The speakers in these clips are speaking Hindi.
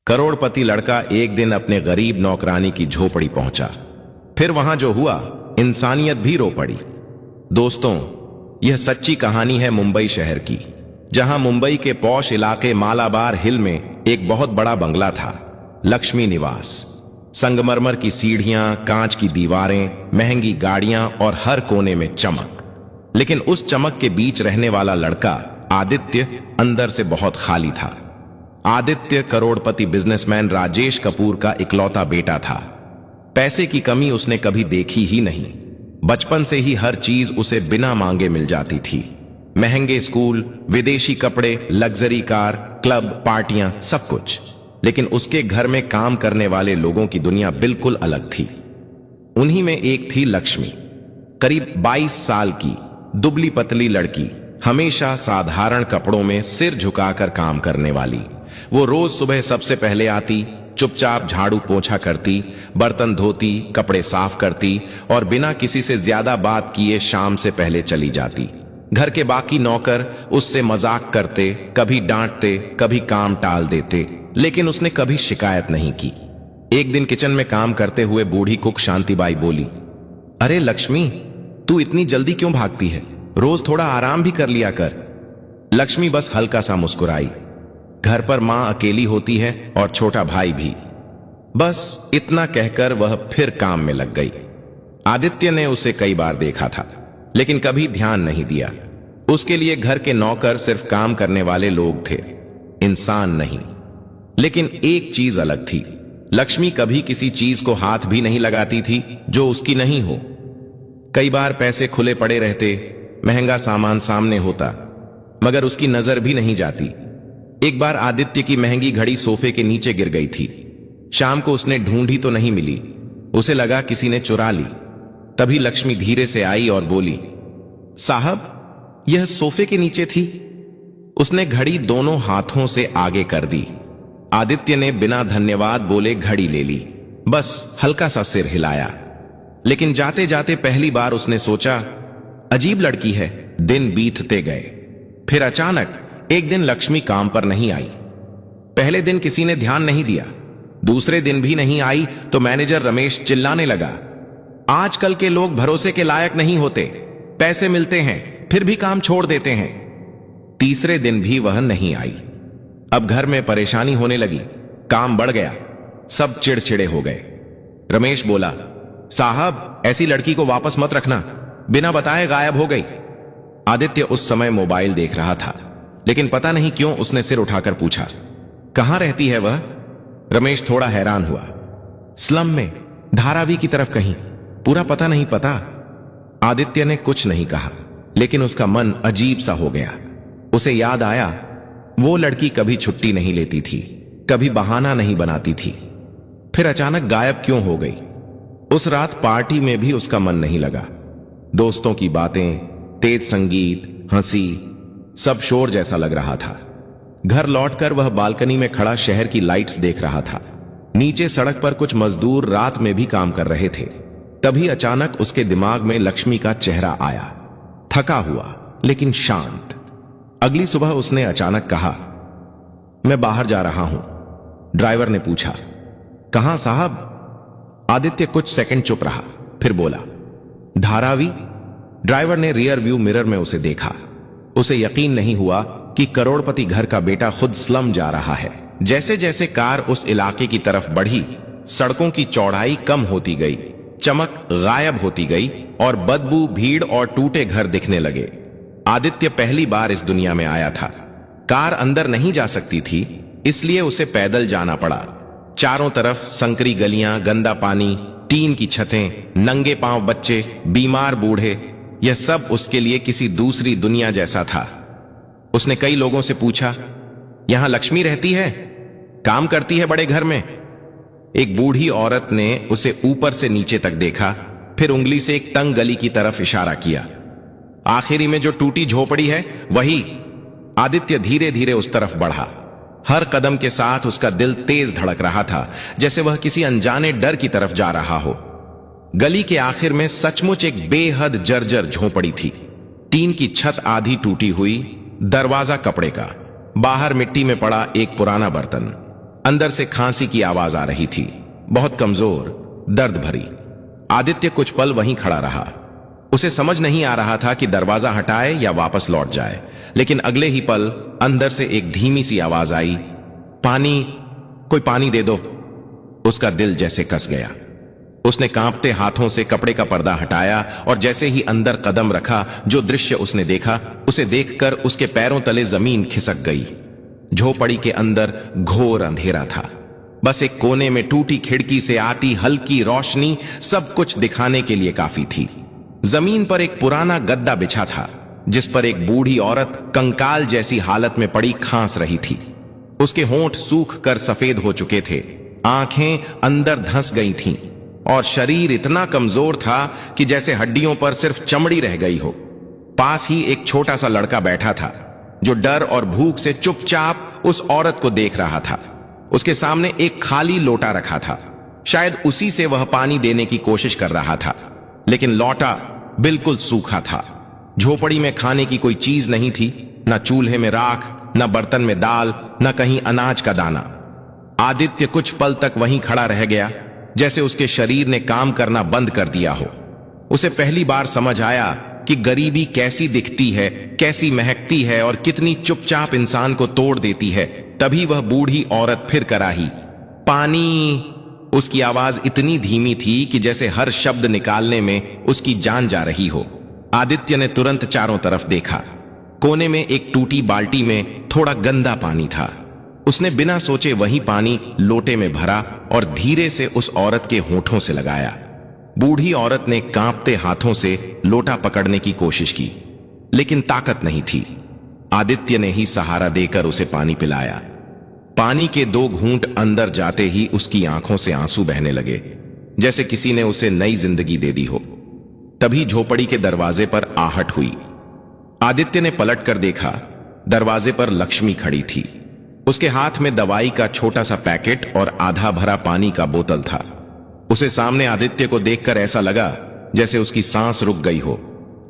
करोड़पति लड़का एक दिन अपने गरीब नौकरानी की झोपड़ी पहुंचा। फिर वहां जो हुआ, इंसानियत भी रो पड़ी। दोस्तों, यह सच्ची कहानी है मुंबई शहर की, जहां मुंबई के पॉश इलाके मालाबार हिल में एक बहुत बड़ा बंगला था, लक्ष्मी निवास। संगमरमर की सीढ़ियां, कांच की दीवारें, महंगी गाड़ियां और हर कोने में चमक। लेकिन उस चमक के बीच रहने वाला लड़का आदित्य अंदर से बहुत खाली था। आदित्य करोड़पति बिजनेसमैन राजेश कपूर का इकलौता बेटा था। पैसे की कमी उसने कभी देखी ही नहीं। बचपन से ही हर चीज उसे बिना मांगे मिल जाती थी। महंगे स्कूल, विदेशी कपड़े, लग्जरी कार, क्लब, पार्टियां, सब कुछ। लेकिन उसके घर में काम करने वाले लोगों की दुनिया बिल्कुल अलग थी। उन्हीं में एक थी लक्ष्मी, करीब 22 साल की दुबली पतली लड़की, हमेशा साधारण कपड़ों में सिर झुकाकर काम करने वाली। वो रोज सुबह सबसे पहले आती, चुपचाप झाड़ू पोंछा करती, बर्तन धोती, कपड़े साफ करती और बिना किसी से ज्यादा बात किए शाम से पहले चली जाती। घर के बाकी नौकर उससे मजाक करते, कभी डांटते, कभी काम टाल देते, लेकिन उसने कभी शिकायत नहीं की। एक दिन किचन में काम करते हुए बूढ़ी कुक शांतिबाई बोली, अरे लक्ष्मी, तू इतनी जल्दी क्यों भागती है? रोज थोड़ा आराम भी कर लिया कर। लक्ष्मी बस हल्का सा मुस्कुराई। घर पर मां अकेली होती है और छोटा भाई भी। बस इतना कहकर वह फिर काम में लग गई। आदित्य ने उसे कई बार देखा था, लेकिन कभी ध्यान नहीं दिया। उसके लिए घर के नौकर सिर्फ काम करने वाले लोग थे, इंसान नहीं। लेकिन एक चीज अलग थी, लक्ष्मी कभी किसी चीज को हाथ भी नहीं लगाती थी जो उसकी नहीं हो। कई बार पैसे खुले पड़े रहते, महंगा सामान सामने होता, मगर उसकी नजर भी नहीं जाती। एक बार आदित्य की महंगी घड़ी सोफे के नीचे गिर गई थी। शाम को उसने ढूंढी तो नहीं मिली। उसे लगा किसी ने चुरा ली। तभी लक्ष्मी धीरे से आई और बोली, साहब, यह सोफे के नीचे थी। उसने घड़ी दोनों हाथों से आगे कर दी। आदित्य ने बिना धन्यवाद बोले घड़ी ले ली, बस हल्का सा सिर हिलाया। लेकिन जाते जाते पहली बार उसने सोचा, अजीब लड़की है। दिन बीतते गए। फिर अचानक एक दिन लक्ष्मी काम पर नहीं आई। पहले दिन किसी ने ध्यान नहीं दिया, दूसरे दिन भी नहीं आई तो मैनेजर रमेश चिल्लाने लगा, आजकल के लोग भरोसे के लायक नहीं होते, पैसे मिलते हैं फिर भी काम छोड़ देते हैं। तीसरे दिन भी वह नहीं आई। अब घर में परेशानी होने लगी, काम बढ़ गया, सब चिड़चिड़े हो गए। रमेश बोला, साहब, ऐसी लड़की को वापस मत रखना, बिना बताए गायब हो गई। आदित्य उस समय मोबाइल देख रहा था, लेकिन पता नहीं क्यों उसने सिर उठाकर पूछा, कहां रहती है वह? रमेश थोड़ा हैरान हुआ। स्लम में, धारावी की तरफ कहीं, पूरा पता नहीं पता। आदित्य ने कुछ नहीं कहा, लेकिन उसका मन अजीब सा हो गया। उसे याद आया, वो लड़की कभी छुट्टी नहीं लेती थी, कभी बहाना नहीं बनाती थी, फिर अचानक गायब क्यों हो गई? उस रात पार्टी में भी उसका मन नहीं लगा। दोस्तों की बातें, तेज संगीत, हंसी, सब शोर जैसा लग रहा था। घर लौटकर वह बालकनी में खड़ा शहर की लाइट्स देख रहा था। नीचे सड़क पर कुछ मजदूर रात में भी काम कर रहे थे। तभी अचानक उसके दिमाग में लक्ष्मी का चेहरा आया, थका हुआ लेकिन शांत। अगली सुबह उसने अचानक कहा, मैं बाहर जा रहा हूं। ड्राइवर ने पूछा, कहां साहब? आदित्य कुछ सेकंड चुप रहा, फिर बोला, धारावी। ड्राइवर ने रियर व्यू मिरर में उसे देखा। उसे यकीन नहीं हुआ कि करोड़पति घर का बेटा खुद स्लम जा रहा है। जैसे जैसे कार उस इलाके की तरफ बढ़ी, सड़कों की चौड़ाई कम होती गई, चमक गायब होती गई और बदबू, भीड़ और टूटे घर दिखने लगे। आदित्य पहली बार इस दुनिया में आया था। कार अंदर नहीं जा सकती थी, इसलिए उसे पैदल जाना पड़ा। चारों तरफ संकरी गलियां, गंदा पानी, टीन की छतें, नंगे पांव बच्चे, बीमार बूढ़े, यह सब उसके लिए किसी दूसरी दुनिया जैसा था। उसने कई लोगों से पूछा, यहां लक्ष्मी रहती है? काम करती है बड़े घर में? एक बूढ़ी औरत ने उसे ऊपर से नीचे तक देखा, फिर उंगली से एक तंग गली की तरफ इशारा किया। आखिरी में जो टूटी झोपड़ी है वही। आदित्य धीरे धीरे उस तरफ बढ़ा। हर कदम के साथ उसका दिल तेज धड़क रहा था, जैसे वह किसी अनजाने डर की तरफ जा रहा हो। गली के आखिर में सचमुच एक बेहद जर्जर झोपड़ी थी। टीन की छत आधी टूटी हुई, दरवाजा कपड़े का, बाहर मिट्टी में पड़ा एक पुराना बर्तन, अंदर से खांसी की आवाज आ रही थी, बहुत कमजोर, दर्द भरी। आदित्य कुछ पल वहीं खड़ा रहा। उसे समझ नहीं आ रहा था कि दरवाजा हटाए या वापस लौट जाए, लेकिन अगले ही पल अंदर से एक धीमी सी आवाज आई, पानी, कोई पानी दे दो। उसका दिल जैसे कस गया। उसने कांपते हाथों से कपड़े का पर्दा हटाया और जैसे ही अंदर कदम रखा, जो दृश्य उसने देखा उसे देखकर उसके पैरों तले जमीन खिसक गई। झोपड़ी के अंदर घोर अंधेरा था। बस एक कोने में टूटी खिड़की से आती हल्की रोशनी सब कुछ दिखाने के लिए काफी थी। जमीन पर एक पुराना गद्दा बिछा था, जिस पर एक बूढ़ी औरत कंकाल जैसी हालत में पड़ी खांस रही थी। उसके होंठ सूख कर सफेद हो चुके थे, आंखें अंदर धंस गई थीं और शरीर इतना कमजोर था कि जैसे हड्डियों पर सिर्फ चमड़ी रह गई हो। पास ही एक छोटा सा लड़का बैठा था, जो डर और भूख से चुपचाप उस औरत को देख रहा था। उसके सामने एक खाली लोटा रखा था, शायद उसी से वह पानी देने की कोशिश कर रहा था, लेकिन लोटा बिल्कुल सूखा था। झोपड़ी में खाने की कोई चीज नहीं थी, न चूल्हे में राख, न बर्तन में दाल, न कहीं अनाज का दाना। आदित्य कुछ पल तक वहीं खड़ा रह गया, जैसे उसके शरीर ने काम करना बंद कर दिया हो। उसे पहली बार समझ आया कि गरीबी कैसी दिखती है, कैसी महकती है और कितनी चुपचाप इंसान को तोड़ देती है। तभी वह बूढ़ी औरत फिर कराही, पानी। उसकी आवाज इतनी धीमी थी कि जैसे हर शब्द निकालने में उसकी जान जा रही हो। आदित्य ने तुरंत चारों तरफ देखा। कोने में एक टूटी बाल्टी में थोड़ा गंदा पानी था। उसने बिना सोचे वही पानी लोटे में भरा और धीरे से उस औरत के होठों से लगाया। बूढ़ी औरत ने कांपते हाथों से लोटा पकड़ने की कोशिश की, लेकिन ताकत नहीं थी। आदित्य ने ही सहारा देकर उसे पानी पिलाया। पानी के 2 घूंट अंदर जाते ही उसकी आंखों से आंसू बहने लगे, जैसे किसी ने उसे नई जिंदगी दे दी हो। तभी झोपड़ी के दरवाजे पर आहट हुई। आदित्य ने पलटकर देखा, दरवाजे पर लक्ष्मी खड़ी थी। उसके हाथ में दवाई का छोटा सा पैकेट और आधा भरा पानी का बोतल था। उसे सामने आदित्य को देखकर ऐसा लगा जैसे उसकी सांस रुक गई हो।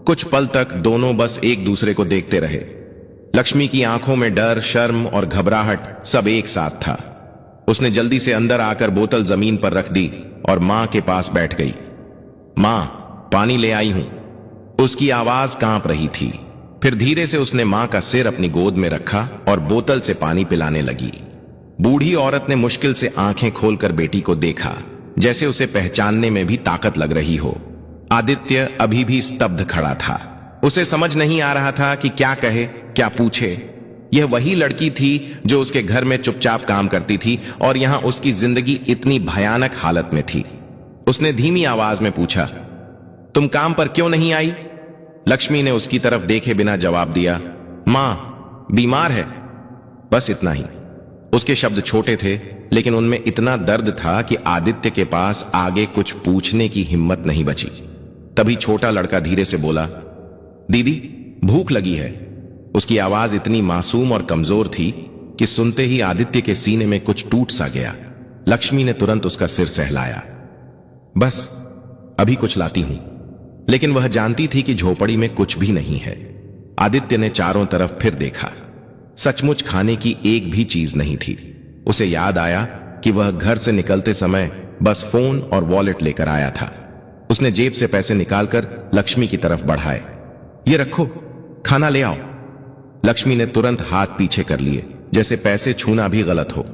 कुछ पल तक दोनों बस एक दूसरे को देखते रहे। लक्ष्मी की आंखों में डर, शर्म और घबराहट सब एक साथ था। उसने जल्दी से अंदर आकर बोतल जमीन पर रख दी और मां के पास बैठ गई। मां, पानी ले आई हूं। उसकी आवाज कांप रही थी। फिर धीरे से उसने मां का सिर अपनी गोद में रखा और बोतल से पानी पिलाने लगी। बूढ़ी औरत ने मुश्किल से आंखें खोलकर बेटी को देखा, जैसे उसे पहचानने में भी ताकत लग रही हो। आदित्य अभी भी स्तब्ध खड़ा था। उसे समझ नहीं आ रहा था कि क्या कहे, क्या पूछे। यह वही लड़की थी जो उसके घर में चुपचाप काम करती थी और यहां उसकी जिंदगी इतनी भयानक हालत में थी। उसने धीमी आवाज में पूछा, तुम काम पर क्यों नहीं आई? लक्ष्मी ने उसकी तरफ देखे बिना जवाब दिया, मां, बीमार है, बस इतना ही। उसके शब्द छोटे थे, लेकिन उनमें इतना दर्द था कि आदित्य के पास आगे कुछ पूछने की हिम्मत नहीं बची। तभी छोटा लड़का धीरे से बोला, दीदी, भूख लगी है। उसकी आवाज इतनी मासूम और कमजोर थी कि सुनते ही आदित्य के सीने में कुछ टूट सा गया। लक्ष्मी ने तुरंत उसका सिर सहलाया, बस अभी कुछ लाती हूं। लेकिन वह जानती थी कि झोपड़ी में कुछ भी नहीं है। आदित्य ने चारों तरफ फिर देखा। सचमुच खाने की एक भी चीज नहीं थी। उसे याद आया कि वह घर से निकलते समय बस फोन और वॉलेट लेकर आया था। उसने जेब से पैसे निकालकर लक्ष्मी की तरफ बढ़ाए। ये रखो, खाना ले आओ। लक्ष्मी ने तुरंत हाथ पीछे कर लिए, जैसे पैसे छूना भी गलत हो।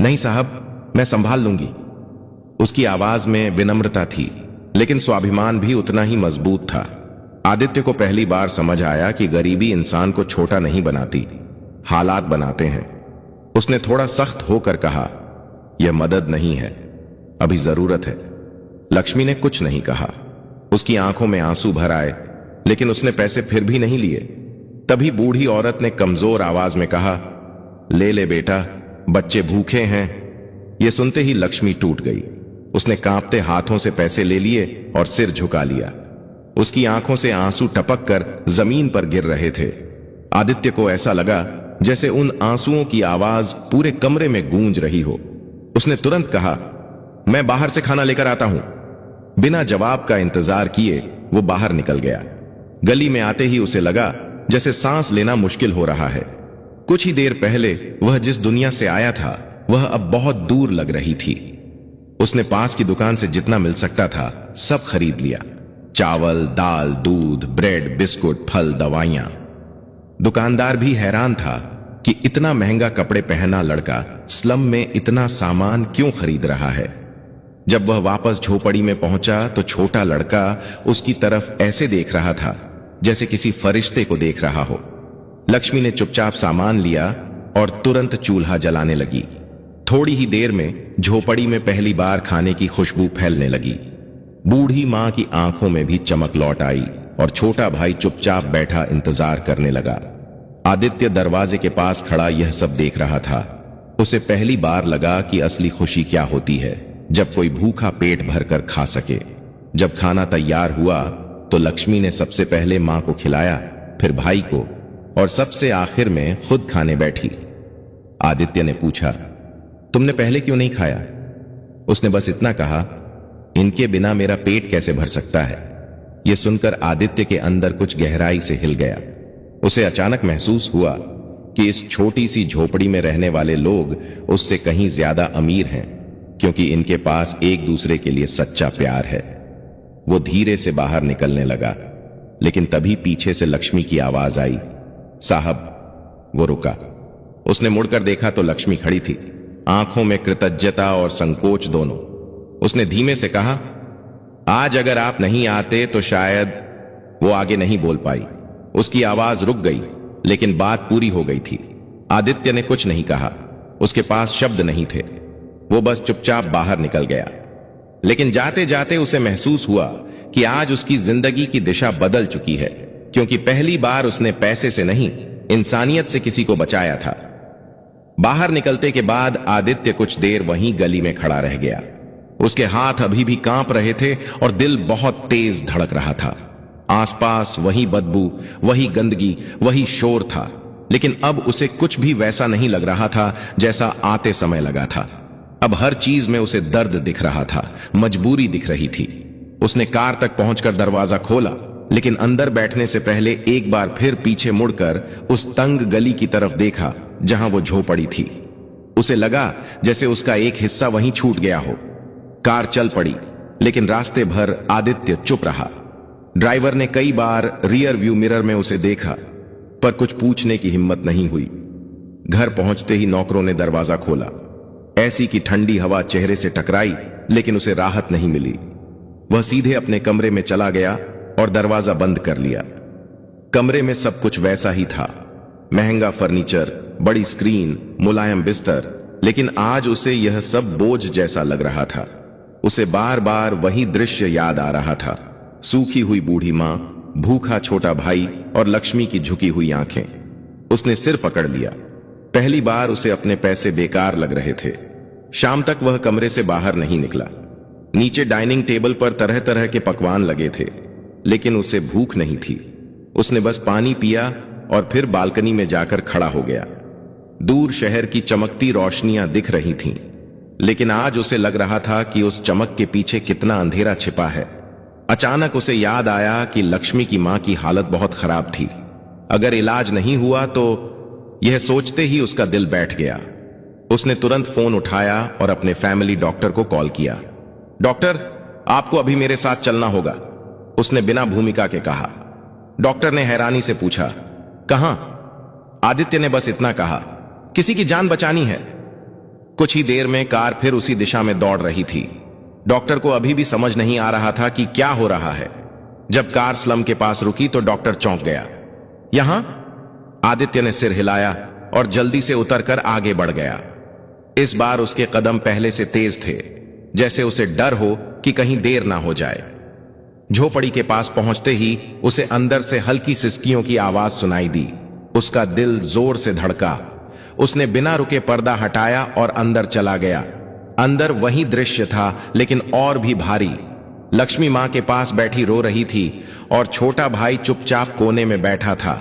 नहीं साहब, मैं संभाल लूंगी। उसकी आवाज में विनम्रता थी, लेकिन स्वाभिमान भी उतना ही मजबूत था। आदित्य को पहली बार समझ आया कि गरीबी इंसान को छोटा नहीं बनाती, हालात बनाते हैं। उसने थोड़ा सख्त होकर कहा, यह मदद नहीं है, अभी जरूरत है। लक्ष्मी ने कुछ नहीं कहा। उसकी आंखों में आंसू भर आए, लेकिन उसने पैसे फिर भी नहीं लिए। तभी बूढ़ी औरत ने कमजोर आवाज में कहा, ले ले बेटा, बच्चे भूखे हैं। यह सुनते ही लक्ष्मी टूट गई। उसने कांपते हाथों से पैसे ले लिए और सिर झुका लिया। उसकी आंखों से आंसू टपक कर जमीन पर गिर रहे थे। आदित्य को ऐसा लगा जैसे उन आंसुओं की आवाज पूरे कमरे में गूंज रही हो। उसने तुरंत कहा, मैं बाहर से खाना लेकर आता हूं। बिना जवाब का इंतजार किए वो बाहर निकल गया। गली में आते ही उसे लगा जैसे सांस लेना मुश्किल हो रहा है। कुछ ही देर पहले वह जिस दुनिया से आया था वह अब बहुत दूर लग रही थी। उसने पास की दुकान से जितना मिल सकता था सब खरीद लिया। चावल, दाल, दूध, ब्रेड, बिस्कुट, फल, दवाइयां। दुकानदार भी हैरान था कि इतना महंगा कपड़े पहना लड़का स्लम में इतना सामान क्यों खरीद रहा है। जब वह वापस झोपड़ी में पहुंचा तो छोटा लड़का उसकी तरफ ऐसे देख रहा था जैसे किसी फरिश्ते को देख रहा हो। लक्ष्मी ने चुपचाप सामान लिया और तुरंत चूल्हा जलाने लगी। थोड़ी ही देर में झोपड़ी में पहली बार खाने की खुशबू फैलने लगी। बूढ़ी मां की आंखों में भी चमक लौट आई और छोटा भाई चुपचाप बैठा इंतजार करने लगा। आदित्य दरवाजे के पास खड़ा यह सब देख रहा था। उसे पहली बार लगा कि असली खुशी क्या होती है, जब कोई भूखा पेट भरकर खा सके। जब खाना तैयार हुआ तो लक्ष्मी ने सबसे पहले मां को खिलाया, फिर भाई को और सबसे आखिर में खुद खाने बैठी। आदित्य ने पूछा, तुमने पहले क्यों नहीं खाया? उसने बस इतना कहा, इनके बिना मेरा पेट कैसे भर सकता है। यह सुनकर आदित्य के अंदर कुछ गहराई से हिल गया। उसे अचानक महसूस हुआ कि इस छोटी सी झोपड़ी में रहने वाले लोग उससे कहीं ज्यादा अमीर हैं, क्योंकि इनके पास एक दूसरे के लिए सच्चा प्यार है। वो धीरे से बाहर निकलने लगा, लेकिन तभी पीछे से लक्ष्मी की आवाज आई, साहब। वो रुका। उसने मुड़कर देखा तो लक्ष्मी खड़ी थी, आंखों में कृतज्ञता और संकोच दोनों। उसने धीमे से कहा, आज अगर आप नहीं आते तो शायद। वो आगे नहीं बोल पाई। उसकी आवाज रुक गई, लेकिन बात पूरी हो गई थी। आदित्य ने कुछ नहीं कहा, उसके पास शब्द नहीं थे। वो बस चुपचाप बाहर निकल गया। लेकिन जाते जाते उसे महसूस हुआ कि आज उसकी जिंदगी की दिशा बदल चुकी है, क्योंकि पहली बार उसने पैसे से नहीं, इंसानियत से किसी को बचाया था। बाहर निकलते के बाद आदित्य कुछ देर वहीं गली में खड़ा रह गया। उसके हाथ अभी भी कांप रहे थे और दिल बहुत तेज धड़क रहा था। आसपास वही बदबू, वही गंदगी, वही शोर था, लेकिन अब उसे कुछ भी वैसा नहीं लग रहा था जैसा आते समय लगा था। अब हर चीज में उसे दर्द दिख रहा था, मजबूरी दिख रही थी। उसने कार तक पहुंचकर दरवाजा खोला, लेकिन अंदर बैठने से पहले एक बार फिर पीछे मुड़कर उस तंग गली की तरफ देखा जहां वो झोपड़ी थी। उसे लगा जैसे उसका एक हिस्सा वहीं छूट गया हो। कार चल पड़ी, लेकिन रास्ते भर आदित्य चुप रहा। ड्राइवर ने कई बार रियर व्यू मिरर में उसे देखा, पर कुछ पूछने की हिम्मत नहीं हुई। घर पहुंचते ही नौकरों ने दरवाजा खोला। ऐसी की ठंडी हवा चेहरे से टकराई, लेकिन उसे राहत नहीं मिली। वह सीधे अपने कमरे में चला गया और दरवाजा बंद कर लिया। कमरे में सब कुछ वैसा ही था, महंगा फर्नीचर, बड़ी स्क्रीन, मुलायम बिस्तर, लेकिन आज उसे यह सब बोझ जैसा लग रहा था। उसे बार बार वही दृश्य याद आ रहा था, सूखी हुई बूढ़ी मां, भूखा छोटा भाई और लक्ष्मी की झुकी हुई आंखें। उसने सिर पकड़ लिया। पहली बार उसे अपने पैसे बेकार लग रहे थे। शाम तक वह कमरे से बाहर नहीं निकला। नीचे डाइनिंग टेबल पर तरह तरह के पकवान लगे थे, लेकिन उसे भूख नहीं थी। उसने बस पानी पिया और फिर बालकनी में जाकर खड़ा हो गया। दूर शहर की चमकती रोशनियां दिख रही थीं, लेकिन आज उसे लग रहा था कि उस चमक के पीछे कितना अंधेरा छिपा है। अचानक उसे याद आया कि लक्ष्मी की मां की हालत बहुत खराब थी। अगर इलाज नहीं हुआ तो। यह सोचते ही उसका दिल बैठ गया। उसने तुरंत फोन उठाया और अपने फैमिली डॉक्टर को कॉल किया। डॉक्टर, आपको अभी मेरे साथ चलना होगा, उसने बिना भूमिका के कहा। डॉक्टर ने हैरानी से पूछा, कहां? आदित्य ने बस इतना कहा, किसी की जान बचानी है। कुछ ही देर में कार फिर उसी दिशा में दौड़ रही थी। डॉक्टर को अभी भी समझ नहीं आ रहा था कि क्या हो रहा है। जब कार स्लम के पास रुकी तो डॉक्टर चौंक गया। यहां? आदित्य ने सिर हिलाया और जल्दी से उतरकर आगे बढ़ गया। इस बार उसके कदम पहले से तेज थे, जैसे उसे डर हो कि कहीं देर ना हो जाए। झोपड़ी के पास पहुंचते ही उसे अंदर से हल्की सिसकियों की आवाज सुनाई दी। उसका दिल जोर से धड़का। उसने बिना रुके पर्दा हटाया और अंदर चला गया। अंदर वही दृश्य था, लेकिन और भी भारी। लक्ष्मी मां के पास बैठी रो रही थी और छोटा भाई चुपचाप कोने में बैठा था।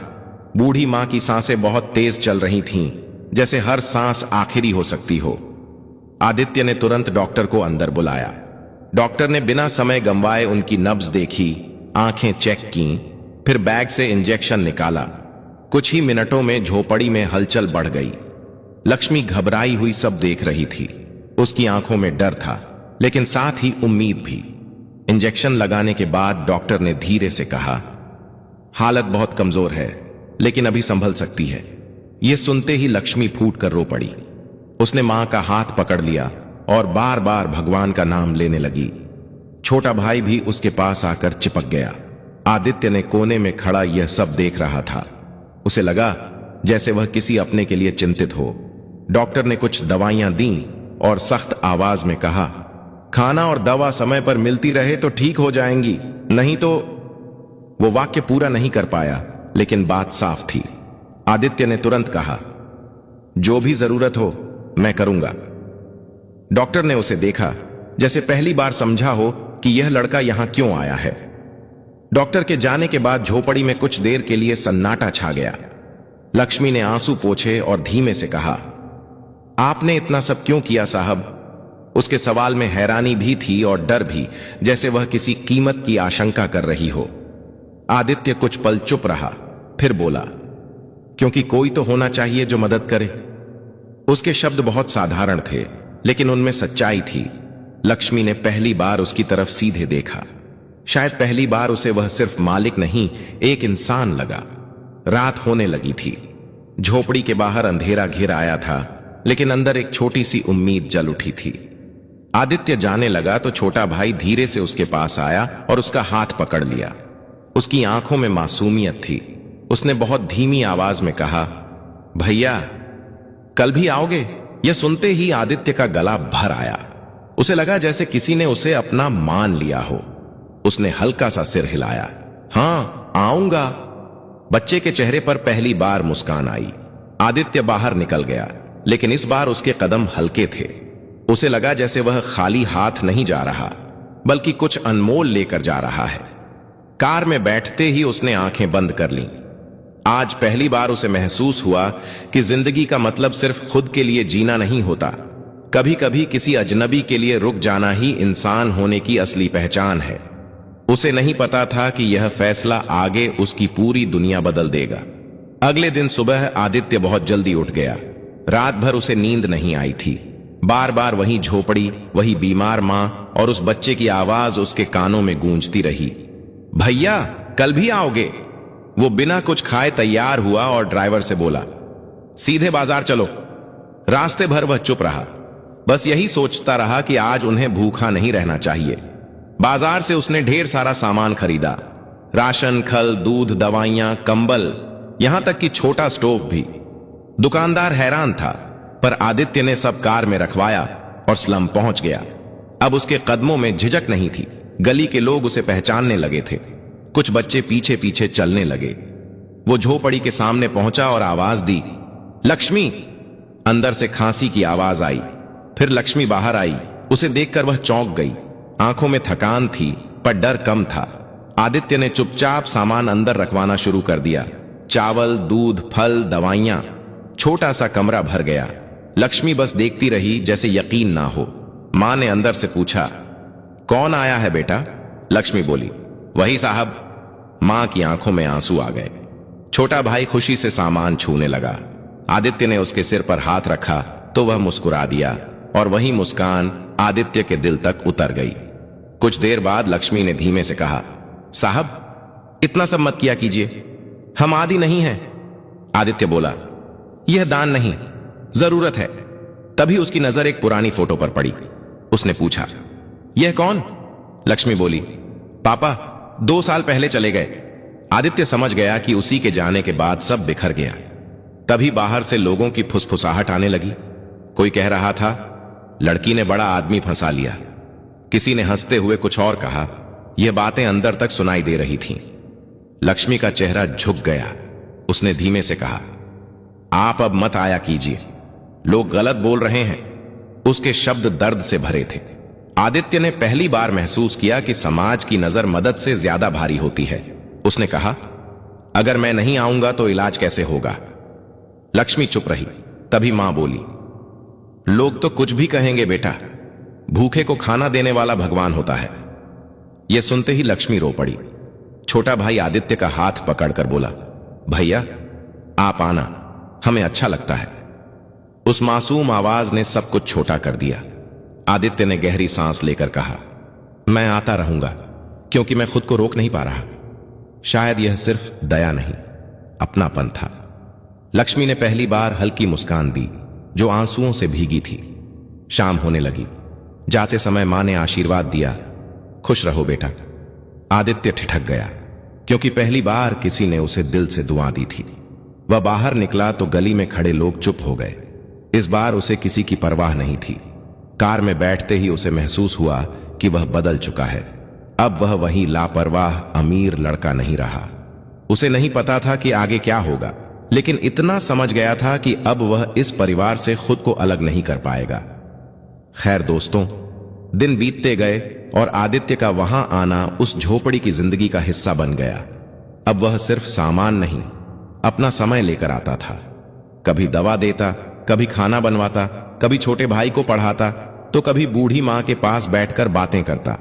बूढ़ी मां की सांसें बहुत तेज चल रही थीं, जैसे हर सांस आखिरी हो सकती हो। आदित्य ने तुरंत डॉक्टर को अंदर बुलाया। डॉक्टर ने बिना समय गंवाए उनकी नब्ज देखी, आंखें चेक की, फिर बैग से इंजेक्शन निकाला। कुछ ही मिनटों में झोपड़ी में हलचल बढ़ गई। लक्ष्मी घबराई हुई सब देख रही थी। उसकी आंखों में डर था, लेकिन साथ ही उम्मीद भी। इंजेक्शन लगाने के बाद डॉक्टर ने धीरे से कहा, हालत बहुत कमजोर है, लेकिन अभी संभल सकती है। यह सुनते ही लक्ष्मी फूट कर रो पड़ी। उसने मां का हाथ पकड़ लिया और बार बार भगवान का नाम लेने लगी। छोटा भाई भी उसके पास आकर चिपक गया। आदित्य ने कोने में खड़ा यह सब देख रहा था। उसे लगा जैसे वह किसी अपने के लिए चिंतित हो। डॉक्टर ने कुछ दवाइयां दी और सख्त आवाज में कहा, खाना और दवा समय पर मिलती रहे तो ठीक हो जाएंगी, नहीं तो। वो वाक्य पूरा नहीं कर पाया, लेकिन बात साफ थी। आदित्य ने तुरंत कहा, जो भी जरूरत हो मैं करूंगा। डॉक्टर ने उसे देखा, जैसे पहली बार समझा हो कि यह लड़का यहां क्यों आया है। डॉक्टर के जाने के बाद झोपड़ी में कुछ देर के लिए सन्नाटा छा गया। लक्ष्मी ने आंसू पोंछे और धीमे से कहा, आपने इतना सब क्यों किया साहब? उसके सवाल में हैरानी भी थी और डर भी, जैसे वह किसी कीमत की आशंका कर रही हो। आदित्य कुछ पल चुप रहा, फिर बोला, क्योंकि कोई तो होना चाहिए जो मदद करे। उसके शब्द बहुत साधारण थे, लेकिन उनमें सच्चाई थी। लक्ष्मी ने पहली बार उसकी तरफ सीधे देखा। शायद पहली बार उसे वह सिर्फ मालिक नहीं, एक इंसान लगा। रात होने लगी थी। झोपड़ी के बाहर अंधेरा घिर आया था, लेकिन अंदर एक छोटी सी उम्मीद जल उठी थी। आदित्य जाने लगा तो छोटा भाई धीरे से उसके पास आया और उसका हाथ पकड़ लिया। उसकी आंखों में मासूमियत थी। उसने बहुत धीमी आवाज में कहा, भैया कल भी आओगे? यह सुनते ही आदित्य का गला भर आया। उसे लगा जैसे किसी ने उसे अपना मान लिया हो। उसने हल्का सा सिर हिलाया, हां आऊंगा। बच्चे के चेहरे पर पहली बार मुस्कान आई। आदित्य बाहर निकल गया, लेकिन इस बार उसके कदम हल्के थे। उसे लगा जैसे वह खाली हाथ नहीं जा रहा, बल्कि कुछ अनमोल लेकर जा रहा है। कार में बैठते ही उसने आंखें बंद कर लीं। आज पहली बार उसे महसूस हुआ कि जिंदगी का मतलब सिर्फ खुद के लिए जीना नहीं होता। कभी कभी किसी अजनबी के लिए रुक जाना ही इंसान होने की असली पहचान है। उसे नहीं पता था कि यह फैसला आगे उसकी पूरी दुनिया बदल देगा। अगले दिन सुबह आदित्य बहुत जल्दी उठ गया। रात भर उसे नींद नहीं आई थी। बार बार वही झोपड़ी, वही बीमार मां और उस बच्चे की आवाज उसके कानों में गूंजती रही। भैया कल भी आओगे? वो बिना कुछ खाए तैयार हुआ और ड्राइवर से बोला, सीधे बाजार चलो। रास्ते भर वह चुप रहा, बस यही सोचता रहा कि आज उन्हें भूखा नहीं रहना चाहिए। बाजार से उसने ढेर सारा सामान खरीदा, राशन, खल, दूध, दवाइयां, कंबल, यहां तक कि छोटा स्टोव भी। दुकानदार हैरान था, पर आदित्य ने सब कार में रखवाया और स्लम पहुंच गया। अब उसके कदमों में झिझक नहीं थी। गली के लोग उसे पहचानने लगे थे। कुछ बच्चे पीछे पीछे चलने लगे। वो झोपड़ी के सामने पहुंचा और आवाज दी, लक्ष्मी। अंदर से खांसी की आवाज आई। फिर लक्ष्मी बाहर आई। उसे देखकर वह चौंक गई। आंखों में थकान थी, पर डर कम था। आदित्य ने चुपचाप सामान अंदर रखवाना शुरू कर दिया। चावल, दूध, फल, दवाइयां। छोटा सा कमरा भर गया। लक्ष्मी बस देखती रही, जैसे यकीन ना हो। मां ने अंदर से पूछा, कौन आया है बेटा? लक्ष्मी बोली, वही साहब। मां की आंखों में आंसू आ गए। छोटा भाई खुशी से सामान छूने लगा। आदित्य ने उसके सिर पर हाथ रखा तो वह मुस्कुरा दिया, और वही मुस्कान आदित्य के दिल तक उतर गई। कुछ देर बाद लक्ष्मी ने धीमे से कहा, साहब इतना सब मत किया कीजिए, हम आदी नहीं हैं। आदित्य बोला, यह दान नहीं, जरूरत है। तभी उसकी नजर एक पुरानी फोटो पर पड़ी। उसने पूछा, यह कौन? लक्ष्मी बोली, पापा 2 साल पहले चले गए। आदित्य समझ गया कि उसी के जाने के बाद सब बिखर गया। तभी बाहर से लोगों की फुसफुसाहट आने लगी। कोई कह रहा था, लड़की ने बड़ा आदमी फंसा लिया। किसी ने हंसते हुए कुछ और कहा। यह बातें अंदर तक सुनाई दे रही थीं। लक्ष्मी का चेहरा झुक गया। उसने धीमे से कहा, आप अब मत आया कीजिए, लोग गलत बोल रहे हैं। उसके शब्द दर्द से भरे थे। आदित्य ने पहली बार महसूस किया कि समाज की नजर मदद से ज्यादा भारी होती है। उसने कहा, अगर मैं नहीं आऊंगा तो इलाज कैसे होगा? लक्ष्मी चुप रही। तभी मां बोली, लोग तो कुछ भी कहेंगे बेटा, भूखे को खाना देने वाला भगवान होता है। यह सुनते ही लक्ष्मी रो पड़ी। छोटा भाई आदित्य का हाथ पकड़कर बोला, भैया आप आना, हमें अच्छा लगता है। उस मासूम आवाज ने सब कुछ छोटा कर दिया। आदित्य ने गहरी सांस लेकर कहा, मैं आता रहूंगा, क्योंकि मैं खुद को रोक नहीं पा रहा। शायद यह सिर्फ दया नहीं, अपनापन था। लक्ष्मी ने पहली बार हल्की मुस्कान दी, जो आंसुओं से भीगी थी। शाम होने लगी। जाते समय मां ने आशीर्वाद दिया, खुश रहो बेटा। आदित्य ठिठक गया, क्योंकि पहली बार किसी ने उसे दिल से दुआ दी थी। वह बाहर निकला तो गली में खड़े लोग चुप हो गए। इस बार उसे किसी की परवाह नहीं थी। कार में बैठते ही उसे महसूस हुआ कि वह बदल चुका है। अब वह वही लापरवाह अमीर लड़का नहीं रहा। उसे नहीं पता था कि आगे क्या होगा, लेकिन इतना समझ गया था कि अब वह इस परिवार से खुद को अलग नहीं कर पाएगा। खैर दोस्तों, दिन बीतते गए और आदित्य का वहां आना उस झोपड़ी की जिंदगी का हिस्सा बन गया। अब वह सिर्फ सामान नहीं, अपना समय लेकर आता था। कभी दवा देता, कभी खाना बनवाता, कभी छोटे भाई को पढ़ाता, तो कभी बूढ़ी मां के पास बैठकर बातें करता।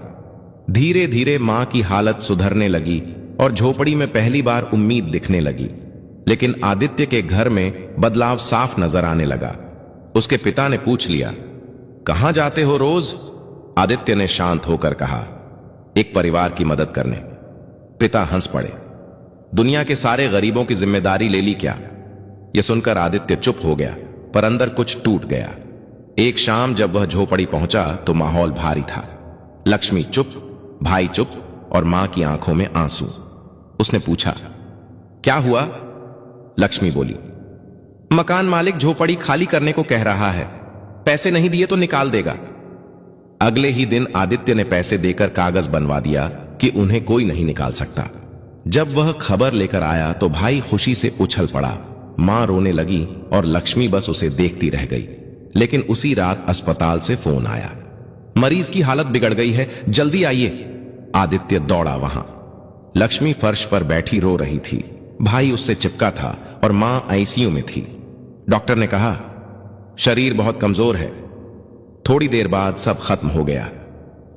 धीरे धीरे मां की हालत सुधरने लगी और झोपड़ी में पहली बार उम्मीद दिखने लगी। लेकिन आदित्य के घर में बदलाव साफ नजर आने लगा। उसके पिता ने पूछ लिया, कहां जाते हो रोज? आदित्य ने शांत होकर कहा, एक परिवार की मदद करने। पिता हंस पड़े, दुनिया के सारे गरीबों की जिम्मेदारी ले ली क्या? यह सुनकर आदित्य चुप हो गया, पर अंदर कुछ टूट गया। एक शाम जब वह झोपड़ी पहुंचा तो माहौल भारी था। लक्ष्मी चुप, भाई चुप और मां की आंखों में आंसू। उसने पूछा, क्या हुआ? लक्ष्मी बोली, मकान मालिक झोपड़ी खाली करने को कह रहा है। पैसे नहीं दिए तो निकाल देगा। अगले ही दिन आदित्य ने पैसे देकर कागज बनवा दिया कि उन्हें कोई नहीं निकाल सकता। जब वह खबर लेकर आया तो भाई खुशी से उछल पड़ा। मां रोने लगी और लक्ष्मी बस उसे देखती रह गई। लेकिन उसी रात अस्पताल से फोन आया, मरीज की हालत बिगड़ गई है, जल्दी आइए। आदित्य दौड़ा वहां। लक्ष्मी फर्श पर बैठी रो रही थी। भाई उससे चिपका था और मां आईसीयू में थी। डॉक्टर ने कहा, शरीर बहुत कमजोर है। थोड़ी देर बाद सब खत्म हो गया।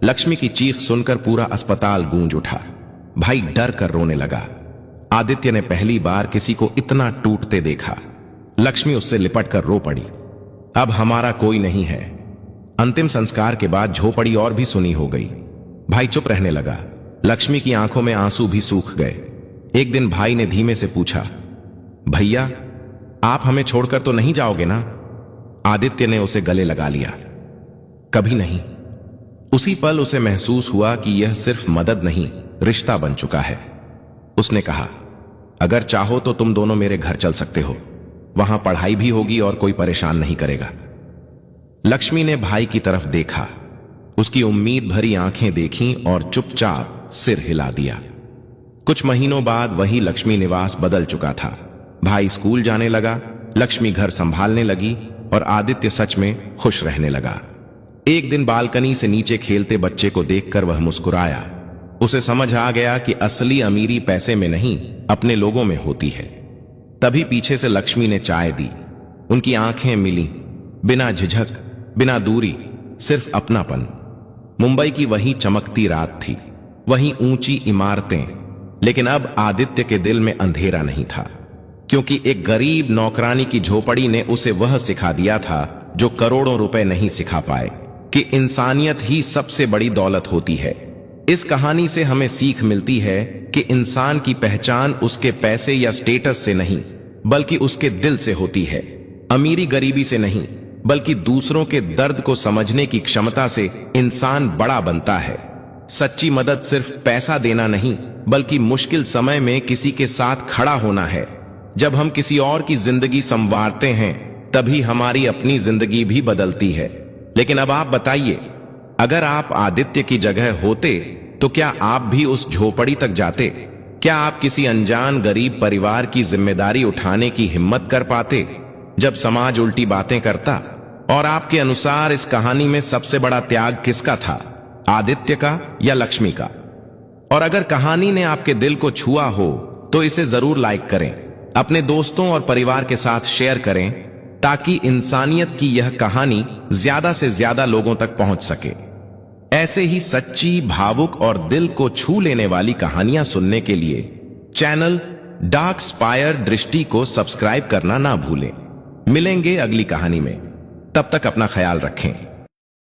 लक्ष्मी की चीख सुनकर पूरा अस्पताल गूंज उठा। भाई डर कर रोने लगा। आदित्य ने पहली बार किसी को इतना टूटते देखा। लक्ष्मी उससे लिपट कर रो पड़ी, अब हमारा कोई नहीं है। अंतिम संस्कार के बाद झोपड़ी और भी सुनी हो गई। भाई चुप रहने लगा। लक्ष्मी की आंखों में आंसू भी सूख गए। एक दिन भाई ने धीमे से पूछा, भैया आप हमें छोड़कर तो नहीं जाओगे ना? आदित्य ने उसे गले लगा लिया, कभी नहीं। उसी पल उसे महसूस हुआ कि यह सिर्फ मदद नहीं, रिश्ता बन चुका है। उसने कहा, अगर चाहो तो तुम दोनों मेरे घर चल सकते हो। वहां पढ़ाई भी होगी और कोई परेशान नहीं करेगा। लक्ष्मी ने भाई की तरफ देखा, उसकी उम्मीद भरी आंखें देखीं और चुपचाप सिर हिला दिया। कुछ महीनों बाद वही लक्ष्मी निवास बदल चुका था। भाई स्कूल जाने लगा, लक्ष्मी घर संभालने लगी और आदित्य सच में खुश रहने लगा। एक दिन बालकनी से नीचे खेलते बच्चे को देखकर वह मुस्कुराया। उसे समझ आ गया कि असली अमीरी पैसे में नहीं, अपने लोगों में होती है। तभी पीछे से लक्ष्मी ने चाय दी। उनकी आंखें मिली, बिना झिझक, बिना दूरी, सिर्फ अपनापन। मुंबई की वही चमकती रात थी, वही ऊंची इमारतें, लेकिन अब आदित्य के दिल में अंधेरा नहीं था, क्योंकि एक गरीब नौकरानी की झोपड़ी ने उसे वह सिखा दिया था जो करोड़ों रुपए नहीं सिखा पाए, कि इंसानियत ही सबसे बड़ी दौलत होती है। इस कहानी से हमें सीख मिलती है कि इंसान की पहचान उसके पैसे या स्टेटस से नहीं, बल्कि उसके दिल से होती है। अमीरी गरीबी से नहीं, बल्कि दूसरों के दर्द को समझने की क्षमता से इंसान बड़ा बनता है। सच्ची मदद सिर्फ पैसा देना नहीं, बल्कि मुश्किल समय में किसी के साथ खड़ा होना है। जब हम किसी और की जिंदगी संवारते हैं, तभी हमारी अपनी जिंदगी भी बदलती है। लेकिन अब आप बताइए, अगर आप आदित्य की जगह होते तो क्या आप भी उस झोपड़ी तक जाते? क्या आप किसी अनजान गरीब परिवार की जिम्मेदारी उठाने की हिम्मत कर पाते जब समाज उल्टी बातें करता? और आपके अनुसार इस कहानी में सबसे बड़ा त्याग किसका था, आदित्य का या लक्ष्मी का? और अगर कहानी ने आपके दिल को छुआ हो तो इसे जरूर लाइक करें, अपने दोस्तों और परिवार के साथ शेयर करें, ताकि इंसानियत की यह कहानी ज्यादा से ज्यादा लोगों तक पहुंच सके। ऐसे ही सच्ची, भावुक और दिल को छू लेने वाली कहानियां सुनने के लिए चैनल डार्क स्पायर दृष्टि को सब्सक्राइब करना ना भूलें। मिलेंगे अगली कहानी में। तब तक अपना ख्याल रखें।